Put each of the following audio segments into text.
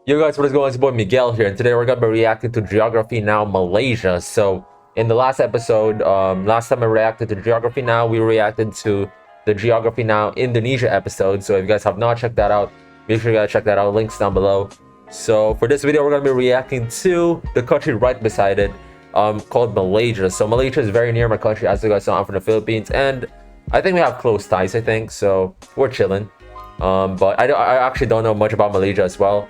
Yo guys, what is going on? It's your boy Miguel here, and today we're gonna be reacting to Geography Now Malaysia. So in the last episode, last time I reacted to Geography Now, we reacted to the Geography Now Indonesia episode. So if you guys have not checked that out, make sure you guys check that out. Links down below. So for this video, we're gonna be reacting to the country right beside it, called Malaysia. So Malaysia is very near my country, as you guys know. I'm from the Philippines, and I think we have close ties. I think so. We're chilling. But I actually don't know much about Malaysia as well.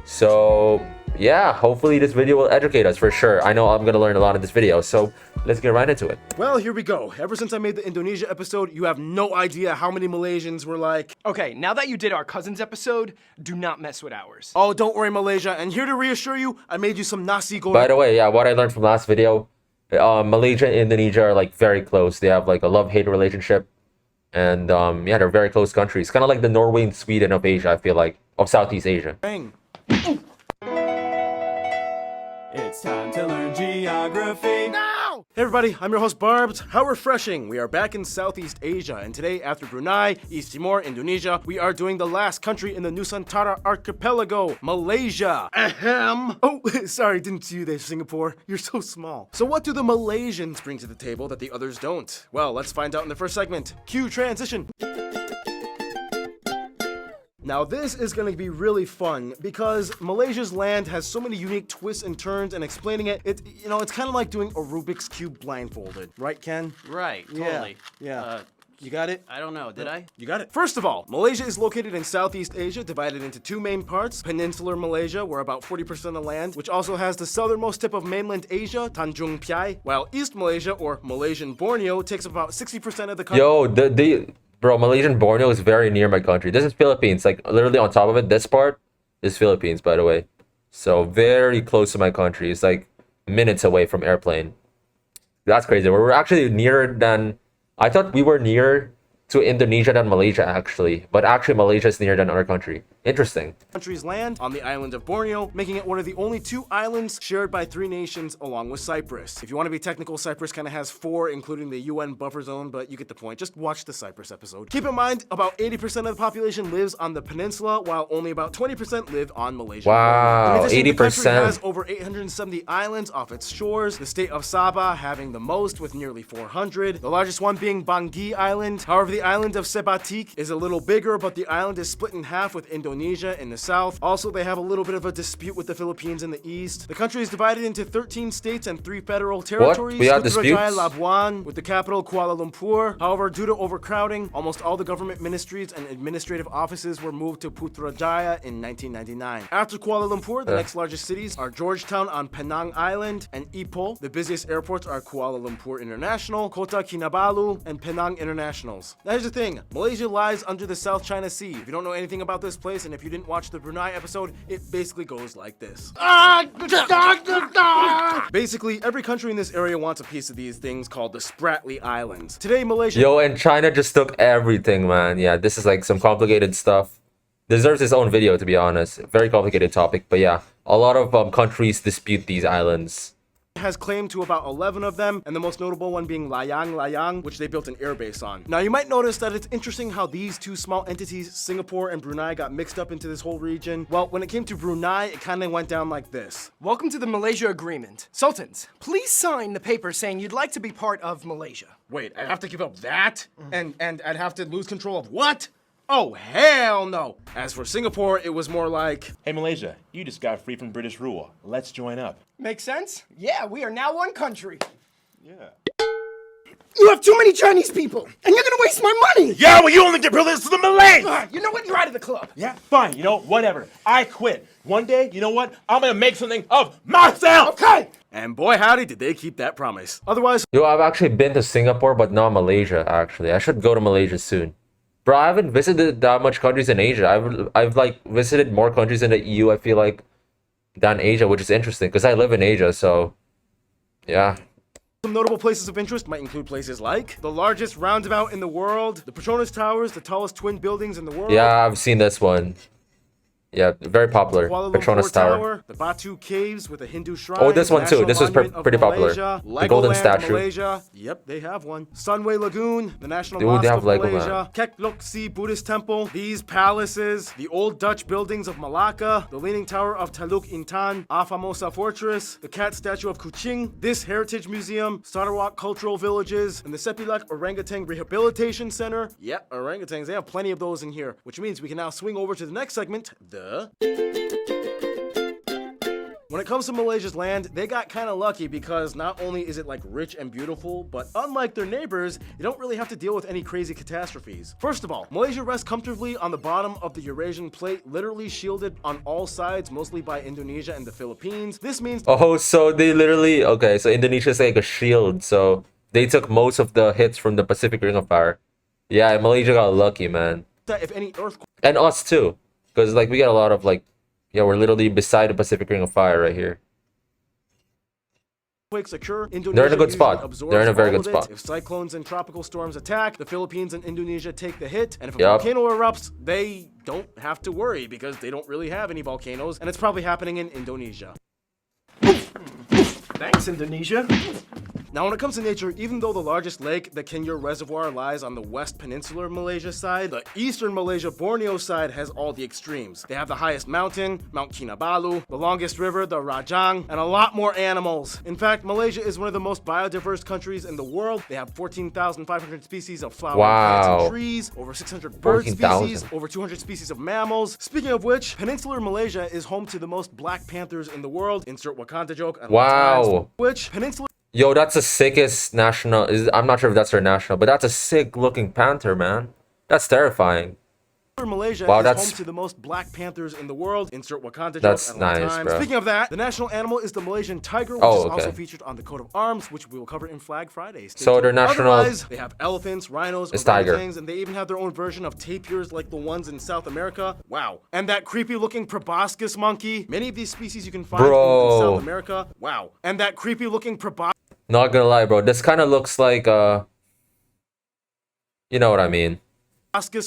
So yeah, hopefully this video will educate us for sure. I know I'm gonna learn a lot in this video, so let's get right into it. Well, here we go. Ever since I made the Indonesia episode, you have no idea how many Malaysians were like, Okay, now that you did our cousins episode, do not mess with ours. oh, don't worry, Malaysia. And here to reassure you, I made you some nasi goreng. By the way, yeah, what I learned from last video, Malaysia and Indonesia are like very close. They have like a love-hate relationship, and yeah, they're very close countries. Kind of like the Norway and Sweden of Asia. I feel like, of Southeast Asia. It's time to learn geography Now! Hey everybody, I'm your host Barbs. How refreshing! We are back in Southeast Asia, and today, after Brunei, East Timor, Indonesia, we are doing the last country in the Nusantara archipelago, Malaysia. Ahem. Oh, sorry, didn't see you there, Singapore. You're so small. So what do the Malaysians bring to the table that the others don't? Well, let's find out in the first segment. Cue transition. Now this is going to be really fun because Malaysia's land has so many unique twists and turns, and explaining it, it's kind of like doing a Rubik's Cube blindfolded. Right, Ken? Right, totally. Yeah. You got it? I don't know, did I? You got it. First of all, Malaysia is located in Southeast Asia, divided into two main parts. Peninsular Malaysia, where about 40% of land, which also has the southernmost tip of mainland Asia, Tanjung Piai, while East Malaysia, or Malaysian Borneo, takes about 60% of the country. Yo, bro, Malaysian Borneo is very near my country. This is Philippines, like literally on top of it. This part is Philippines, by the way. So very close to my country. It's like minutes away from airplane. That's crazy. We're actually nearer than, I thought we were nearer to Indonesia than Malaysia actually, but actually Malaysia is nearer than our country. Interesting. Country's land on the island of Borneo, making it one of the only two islands shared by three nations along with Cyprus. If you want to be technical, Cyprus kind of has four, including the UN buffer zone, but you get the point. Just watch the Cyprus episode. Keep in mind, about 80% of the population lives on the peninsula, while only about 20% live on Malaysia. Wow, In addition, the country 80%. has over 870 islands off its shores, the state of Sabah having the most with nearly 400, the largest one being Bangi Island. However, the island of Sebatik is a little bigger, but the island is split in half with Indonesia in the south. Also, they have a little bit of a dispute with the Philippines in the east. The country is divided into 13 states and 3 federal territories. We have Putrajaya, disputes? Labuan, with the capital Kuala Lumpur. However, due to overcrowding, almost all the government ministries and administrative offices were moved to Putrajaya in 1999. After Kuala Lumpur, the next largest cities are Georgetown on Penang Island and Ipoh. The busiest airports are Kuala Lumpur International, Kota Kinabalu, and Penang Internationals. Now here's the thing. Malaysia lies under the South China Sea. If you don't know anything about this place, and if you didn't watch the Brunei episode, it basically goes like this. Basically, every country in this area wants a piece of these things called the Spratly Islands. Today, Malaysia... Yo, and China just took everything, man. Yeah, this is like some complicated stuff. Deserves its own video, to be honest. Very complicated topic, but yeah, a lot of countries dispute these islands. Has claim to about 11 of them, and the most notable one being Layang, which they built an airbase on. Now, you might notice that it's interesting how these two small entities, Singapore and Brunei, got mixed up into this whole region. Well, when it came to Brunei, it kind of went down like this. Welcome to the Malaysia Agreement. Sultans, please sign the paper saying you'd like to be part of Malaysia. Wait, I'd have to give up that? And I'd have to lose control of what? Oh, hell no! As for Singapore, it was more like, Hey Malaysia, you just got free from British rule. Let's join up. Make sense? Yeah, we are now one country. Yeah. You have too many Chinese people, and you're gonna waste my money! Yeah, well you only get privileges to the Malays! You know what? You're out of the club. Yeah, fine, whatever. I quit. One day, you know what? I'm gonna make something of myself! Okay! and boy howdy did they keep that promise. Otherwise, Yo, I've actually been to Singapore, but not Malaysia, actually. I should go to Malaysia soon. Bro, I haven't visited that much countries in Asia. I've like visited more countries in the EU, I feel like, than Asia, which is interesting because I live in Asia, so yeah. some notable places of interest might include places like the largest roundabout in the world, the Petronas Towers, the tallest twin buildings in the world. Yeah, I've seen this one. Yeah, very popular. Kuala Petronas Lumpur Tower. The Batu Caves with a Hindu shrine. Oh, this one too. National This was Monument of pretty popular. Malaysia, The golden Legoland, statue. Malaysia. Yep, they have one. Sunway Lagoon, the National Dude, Mosque they have of Legoland. Malaysia, Kek Lok Si Buddhist Temple, these palaces, the old Dutch buildings of Malacca, the Leaning Tower of Taluk Intan, A Famosa Fortress, the cat statue of Kuching, this Heritage Museum, Sarawak Cultural Villages, and the Sepilak Orangutan Rehabilitation Center. Yep, orangutans, they have plenty of those in here, which means we can now swing over to the next segment, When it comes to Malaysia's land, they got kind of lucky because not only is it like rich and beautiful, but unlike their neighbors, you don't really have to deal with any crazy catastrophes. First of all, Malaysia rests comfortably on the bottom of the Eurasian plate, literally shielded on all sides, mostly by Indonesia and the Philippines. This means Oh, so they literally okay. So Indonesia's like a shield. So they took most of the hits from the Pacific Ring of Fire. Yeah, Malaysia got lucky, man, that if any earthquake and us too, because like we got a lot of like, yeah, we're literally beside the Pacific Ring of Fire right here. quakes occur, Indonesia They're in a good usually spot. absorbs They're in a very all good of it. spot. If cyclones and tropical storms attack, the Philippines and Indonesia take the hit, and if a Yup. volcano erupts, they don't have to worry because they don't really have any volcanoes, and it's probably happening in Indonesia. Thanks, Indonesia. Now, when it comes to nature, even though the largest lake, the Kenya Reservoir, lies on the West Peninsular Malaysia side, the Eastern Malaysia Borneo side has all the extremes. They have the highest mountain, Mount Kinabalu, the longest river, the Rajang, and a lot more animals. In fact, Malaysia is one of the most biodiverse countries in the world. They have 14,500 species of flowering plants and trees, over 600 bird 14,000. species, over 200 species of mammals. Speaking of which, Peninsular Malaysia is home to the most Black Panthers in the world. Insert Wakanda joke. And Wow. which Peninsular Yo, that's the sickest national. I'm not sure if that's their national, but that's a sick looking panther, man. That's terrifying. Malaysia Wow, is that's- home to the most Black Panthers in the world. Insert Wakanda joke That's at all nice, times. bro. Speaking of that, the national animal is the Malaysian tiger, which Oh, is also okay. featured on the coat of arms, which we will cover in Flag Friday. Stay So tuned. their national- Otherwise, they have elephants, rhinos, It's tiger. orangutans, and they even have their own version of tapirs like the ones in South America. Wow. And that creepy-looking proboscis monkey. Many of these species you can find in Bro. South America. Wow. And that creepy-looking proboscis Not gonna lie, bro. This kind of looks like you know what I mean.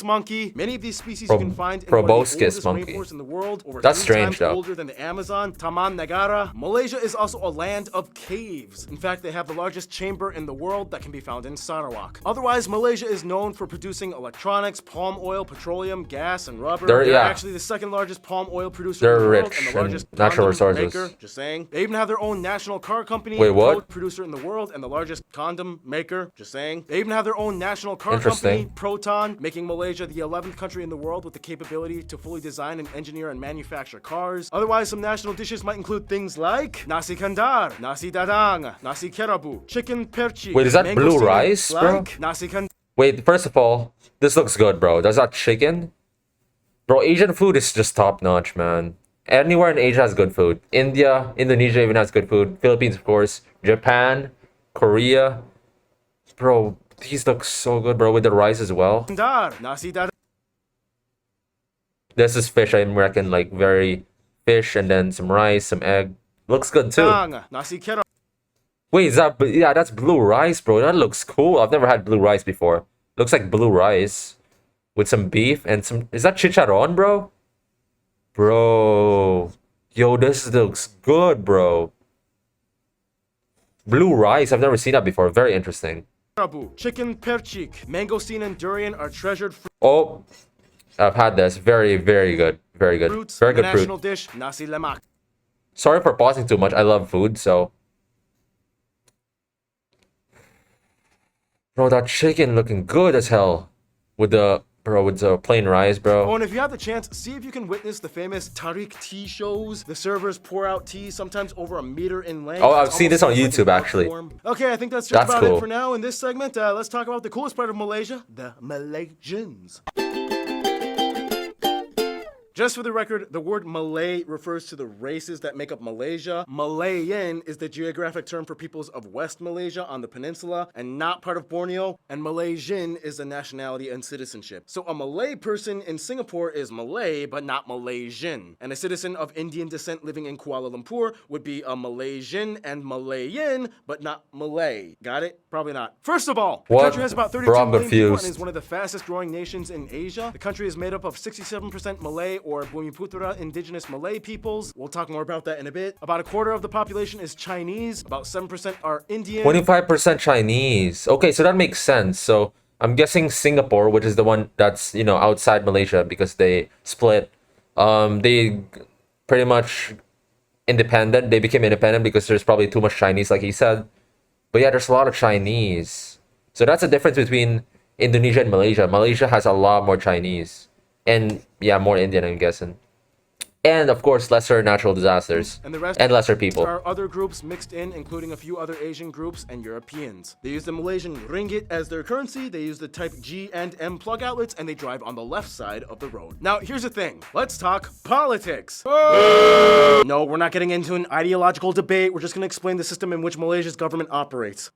monkey. Many of these species you can find in one of the proboscis oldest monkey. rainforests in the world. Over That's 3 strange, times though. older than the Amazon. Taman Negara. Malaysia is also a land of caves. In fact, they have the largest chamber in the world that can be found in Sarawak. Otherwise, Malaysia is known for producing electronics, palm oil, petroleum, gas, and rubber. They're- They're yeah. actually the second largest palm oil producer They're in the world rich and the in largest natural condom resources. maker. Just saying. They even have their own national car company. Wait, what? Coat producer in the world and the largest condom maker. Just saying. They even have their own national car Interesting. company, Proton, making Malaysia the 11th country in the world with the capability to fully design and engineer and manufacture cars. Otherwise, some national dishes might include things like nasi kandar, nasi dadang, nasi kerabu, chicken perchi. Wait, is that blue mangosteen, rice, bro? like nasi kandar. Wait, first of all, this looks good, bro. Does that chicken? Bro, Asian food is just top notch, man. Anywhere in Asia has good food. India, Indonesia even has good food. Philippines, of course. Japan, Korea. Bro, these look so good, bro, with the rice as well. Nasi dadang. This is fish, I reckon, like very fish and then some rice, some egg. Looks good too. Nasi kerabu. Wait, is that, yeah, that's blue rice, bro. That looks cool. I've never had blue rice before. Looks like blue rice with some beef and some, is that chicharron, bro? Bro. Yo, this looks good, bro. Blue rice, I've never seen that before. Very interesting. Chicken perchik, mangosteen and durian are treasured Oh, I've had this. Very, very good. Very good. fruits. Very The good national fruit. dish, nasi lemak. Sorry for pausing too much. I love food, so. Bro, that chicken looking good as hell. With the, bro, with the plain rice, Oh, bro. and if you have the chance, see if you can witness the famous Tariq tea shows. The servers pour out tea, sometimes over a meter in length. Oh, I've It's seen this on almost like an YouTube, art actually. form. Okay, I think that's just That's about cool. it for now in this segment. Let's talk about the coolest part of Malaysia, the Malaysians. Just for the record, the word Malay refers to the races that make up Malaysia. Malayan is the geographic term for peoples of West Malaysia on the peninsula and not part of Borneo. And Malaysian is the nationality and citizenship. So a Malay person in Singapore is Malay, but not Malaysian. And a citizen of Indian descent living in Kuala Lumpur would be a Malaysian and Malayan, but not Malay. Got it? Probably not. First of all, the What? country has about 32 Bro, I'm million people and confused. is one of the fastest growing nations in Asia. The country is made up of 67% Malay or Bumiputra indigenous Malay peoples. We'll talk more about that in a bit. About a quarter of the population is Chinese. About 7% are Indian. 25% Chinese. Okay, so that makes sense. So I'm guessing Singapore, which is the one that's, outside Malaysia because they split. They pretty much independent. They became independent because there's probably too much Chinese, like he said. But yeah, there's a lot of Chinese. So that's the difference between Indonesia and Malaysia. Malaysia has a lot more Chinese. And yeah, more Indian, I'm guessing. And of course, lesser natural disasters. And the rest lesser people. are other groups mixed in, including a few other Asian groups and Europeans. They use the Malaysian ringgit as their currency, they use the type G and M plug outlets, and they drive on the left side of the road. Now, here's the thing. Let's talk politics. No, we're not getting into an ideological debate. We're just going to explain the system in which Malaysia's government operates.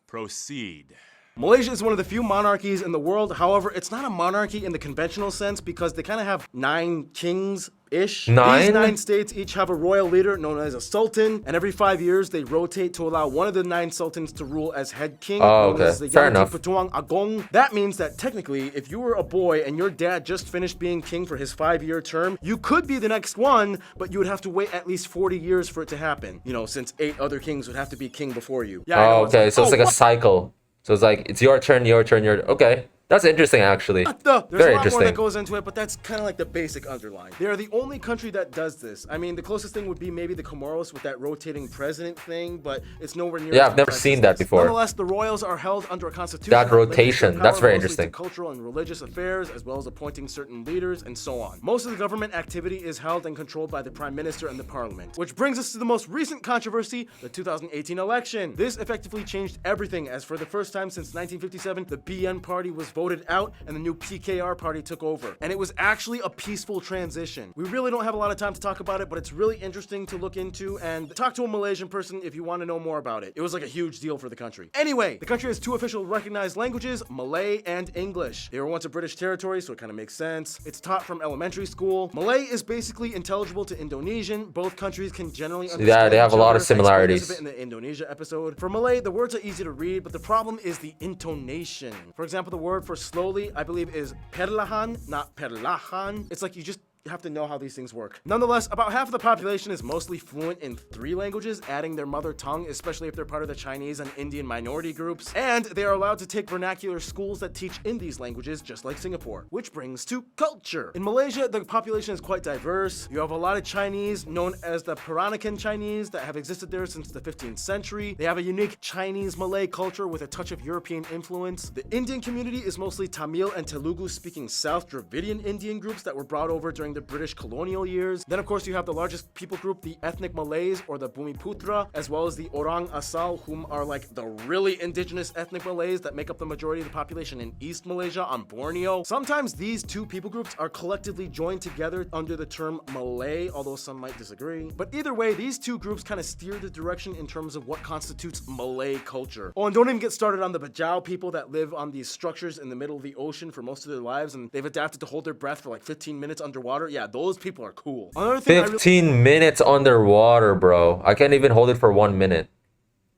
Proceed. Malaysia is one of the few monarchies in the world. However, it's not a monarchy in the conventional sense because they kind of have 9 kings-ish. 9? These 9 states each have a royal leader known as a sultan, and every 5 years they rotate to allow one of the 9 sultans to rule as head king. Oh, known okay. as the Fair Yang enough. Petuang Agong. That means that technically, if you were a boy and your dad just finished being king for his 5-year term, you could be the next one, but you would have to wait at least 40 years for it to happen. Since 8 other kings would have to be king before you. Yeah, I know, Oh, okay. So it's like a what? cycle. So it's like, it's your turn, your turn, your... Okay. That's interesting, actually. There's Very a lot more interesting. that goes into it, but that's kind of like the basic underline. They are the only country that does this. I mean, the closest thing would be maybe the Comoros with that rotating president thing, but it's nowhere near. Yeah, as I've never complex seen as that this. before. Nonetheless, the royals are held under a constitution. That limits their rotation, power that's very mostly to interesting. Cultural and religious affairs, as well as appointing certain leaders and so on. Most of the government activity is held and controlled by the prime minister and the parliament, which brings us to the most recent controversy: the 2018 election. This effectively changed everything, as for the first time since 1957, the BN party was voted out and the new PKR party took over. And it was actually a peaceful transition. We really don't have a lot of time to talk about it, but it's really interesting to look into and talk to a Malaysian person if you want to know more about it. It was like a huge deal for the country. Anyway, the country has 2 official recognized languages, Malay and English. They were once a British territory, so it kind of makes sense. It's taught from elementary school. Malay is basically intelligible to Indonesian. Both countries can generally understand Yeah, they have each a lot other. of similarities. I explained this a bit in the Indonesia episode. For Malay, the words are easy to read, but the problem is the intonation. For example, the word for slowly, I believe, is perlahan, not perlahan. It's like you have to know how these things work. Nonetheless, about half of the population is mostly fluent in 3 languages, adding their mother tongue, especially if they're part of the Chinese and Indian minority groups. And they are allowed to take vernacular schools that teach in these languages, just like Singapore. Which brings to culture. In Malaysia, the population is quite diverse. You have a lot of Chinese, known as the Peranakan Chinese, that have existed there since the 15th century. They have a unique Chinese-Malay culture with a touch of European influence. The Indian community is mostly Tamil and Telugu-speaking South Dravidian Indian groups that were brought over during the British colonial years. Then of course you have the largest people group, the ethnic Malays or the Bumiputra, as well as the Orang Asal, whom are like the really indigenous ethnic Malays that make up the majority of the population in East Malaysia on Borneo. Sometimes these 2 people groups are collectively joined together under the term Malay, although some might disagree. But either way, these 2 groups kind of steer the direction in terms of what constitutes Malay culture. Oh, and don't even get started on the Bajau people that live on these structures in the middle of the ocean for most of their lives, and they've adapted to hold their breath for like 15 minutes underwater. Yeah, those people are cool. Another thing 15 minutes underwater, bro. I can't even hold it for 1 minute.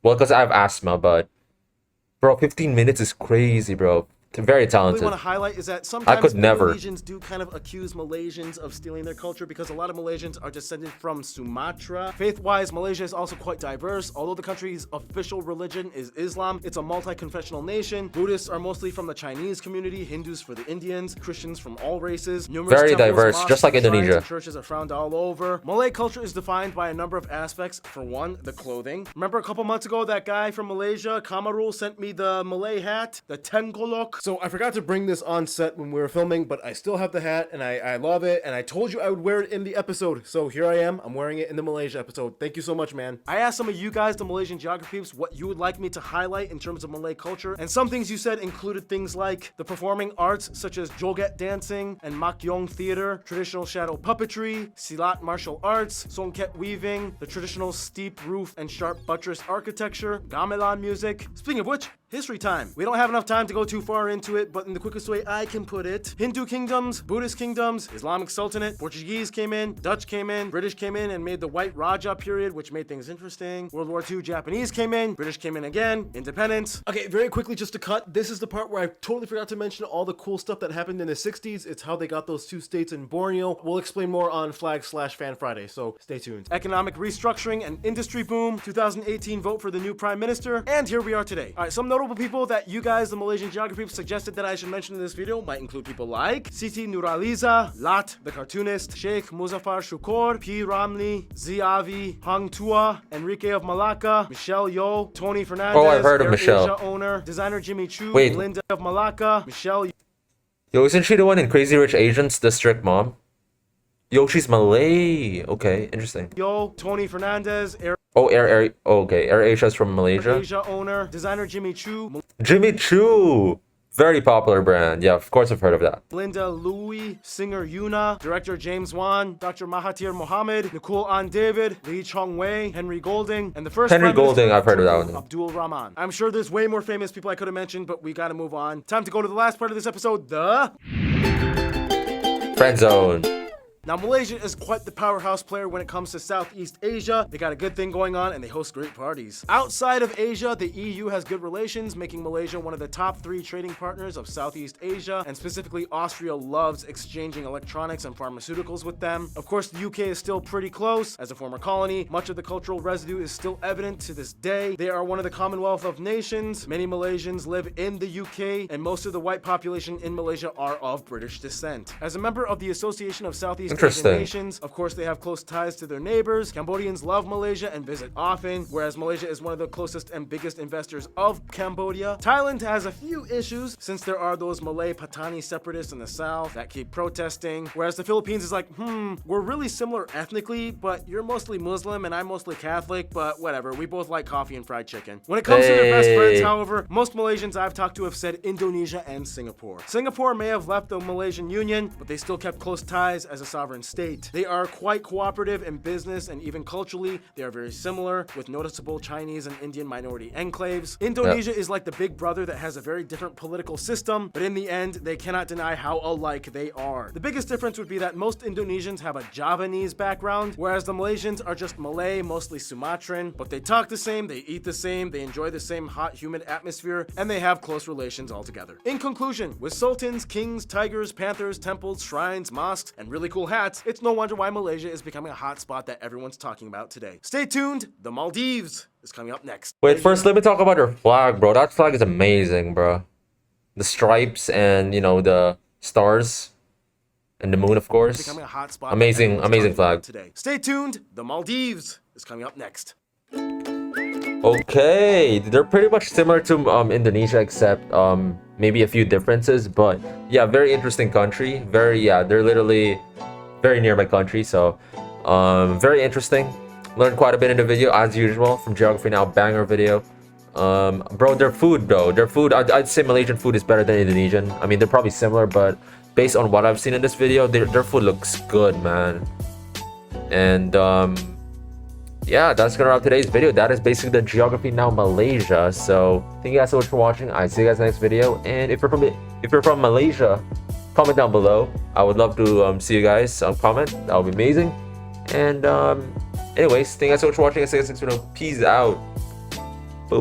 Well, because I have asthma, but... Bro, 15 minutes is crazy, bro. Very I talented. really want to highlight is that sometimes could never. Indonesians do kind of accuse Malaysians of stealing their culture because a lot of Malaysians are descended from Sumatra. Faith-wise, Malaysia is also quite diverse. Although the country's official religion is Islam, it's a multi-confessional nation. Buddhists are mostly from the Chinese community, Hindus for the Indians, Christians from all races. Numerous Very temples, diverse, mosques, just like shrines, Indonesia. and churches are found all over. Malay culture is defined by a number of aspects. For one, the clothing. Remember a couple months ago that guy from Malaysia, Kamarul, sent me the Malay hat, the Tengkolok? So I forgot to bring this on set when we were filming, but I still have the hat and I love it, and I told you I would wear it in the episode, so here I am. I'm wearing it in the Malaysia episode. Thank you so much, man. I asked some of you guys, the Malaysian geographies, what you would like me to highlight in terms of Malay culture, and some things you said included things like the performing arts such as joget dancing and makyong theater, traditional shadow puppetry, silat martial arts, songket weaving, the traditional steep roof and sharp buttress architecture, gamelan music. Speaking of which, History time. We don't have enough time to go too far into it, but in the quickest way I can put it, Hindu kingdoms, Buddhist kingdoms, Islamic Sultanate, Portuguese came in, Dutch came in, British came in and made the White Raja period, which made things interesting. World War II, Japanese came in, British came in again, independence. Okay, very quickly just to cut, this is the part where I totally forgot to mention all the cool stuff that happened in the 60s. It's how they got those two states in Borneo. We'll explain more on Flag/Fan Friday, so stay tuned. Economic restructuring and industry boom, 2018 vote for the new prime minister, and here we are today. All right, some notable people that you guys, the Malaysian geography, suggested that I should mention in this video might include people like Siti Nurhaliza, Lat, the cartoonist, Sheikh Muzaffar Shukor, P. Ramli, Ziavi, Hang Tua, Enrique of Malacca, Michelle Yeoh, Tony Fernandez, Oh, I've heard of Air Michelle. Asia owner, designer Jimmy Choo, Wait. Linda of Malacca, Michelle Yo, isn't she the one in Crazy Rich Asians, the strict mom? Yo, she's Malay. Okay, interesting. Yeoh, Tony Fernandez, Air Oh, okay. Air Asia's from Malaysia. Asia owner, designer Jimmy Choo, Jimmy Choo. Very popular brand. Yeah, of course I've heard of that. Linda Louie, singer Yuna, director James Wan, Dr. Mahathir Mohamad, Nicole Ann David, Lee Chong Wei, Henry Golding, and the first Henry Prime Minister, Golding, I've heard of that one. Abdul Rahman. I'm sure there's way more famous people I could have mentioned, but we gotta move on. Time to go to the last part of this episode, the... Friend zone. Now, Malaysia is quite the powerhouse player when it comes to Southeast Asia. They got a good thing going on and they host great parties. Outside of Asia, the EU has good relations, making Malaysia one of the top 3 trading partners of Southeast Asia, and specifically Austria loves exchanging electronics and pharmaceuticals with them. Of course, the UK is still pretty close. As a former colony, much of the cultural residue is still evident to this day. They are one of the Commonwealth of Nations. Many Malaysians live in the UK, and most of the white population in Malaysia are of British descent. As a member of the Association of Southeast Interesting. Asian Nations, of course, they have close ties to their neighbors. Cambodians love Malaysia and visit often, whereas Malaysia is one of the closest and biggest investors of Cambodia. Thailand has a few issues, since there are those Malay Patani separatists in the south that keep protesting, whereas the Philippines is like, we're really similar ethnically, but you're mostly Muslim and I'm mostly Catholic, but whatever, we both like coffee and fried chicken. When it comes to their best friends, however, most Malaysians I've talked to have said Indonesia and Singapore. Singapore may have left the Malaysian Union, but they still kept close ties as a sovereign state. They are quite cooperative in business and even culturally, they are very similar, with noticeable Chinese and Indian minority enclaves. Indonesia is like the big brother that has a very different political system, but in the end, they cannot deny how alike they are. The biggest difference would be that most Indonesians have a Javanese background, whereas the Malaysians are just Malay, mostly Sumatran, but they talk the same, they eat the same, they enjoy the same hot, humid atmosphere, and they have close relations altogether. In conclusion, with sultans, kings, tigers, panthers, temples, shrines, mosques, and really cool hats, it's no wonder why Malaysia is becoming a hot spot that everyone's talking about today. Stay tuned, the Maldives is coming up next. Wait, first let me talk about her flag, bro. That flag is amazing, bro. The stripes and, you know, the stars and the moon, of course. Becoming a hot spot Amazing, that everyone's amazing talking about flag. today. Stay tuned, the Maldives is coming up next. Okay, they're pretty much similar to Indonesia, except maybe a few differences, but yeah, very interesting country. They're literally very near my country, so very interesting. Learned quite a bit in the video as usual from Geography Now, banger video. Bro, their food, I'd say Malaysian food is better than Indonesian. I mean, they're probably similar, but based on what I've seen in this video, their food looks good, man. And yeah, that's gonna wrap today's video. That is basically the Geography Now Malaysia. So thank you guys so much for watching. I see you guys in the next video. And if you're from Malaysia, comment down below. I would love to see you guys comment. That would be amazing. And anyways, thank you guys so much for watching. I see you guys next video. Peace out.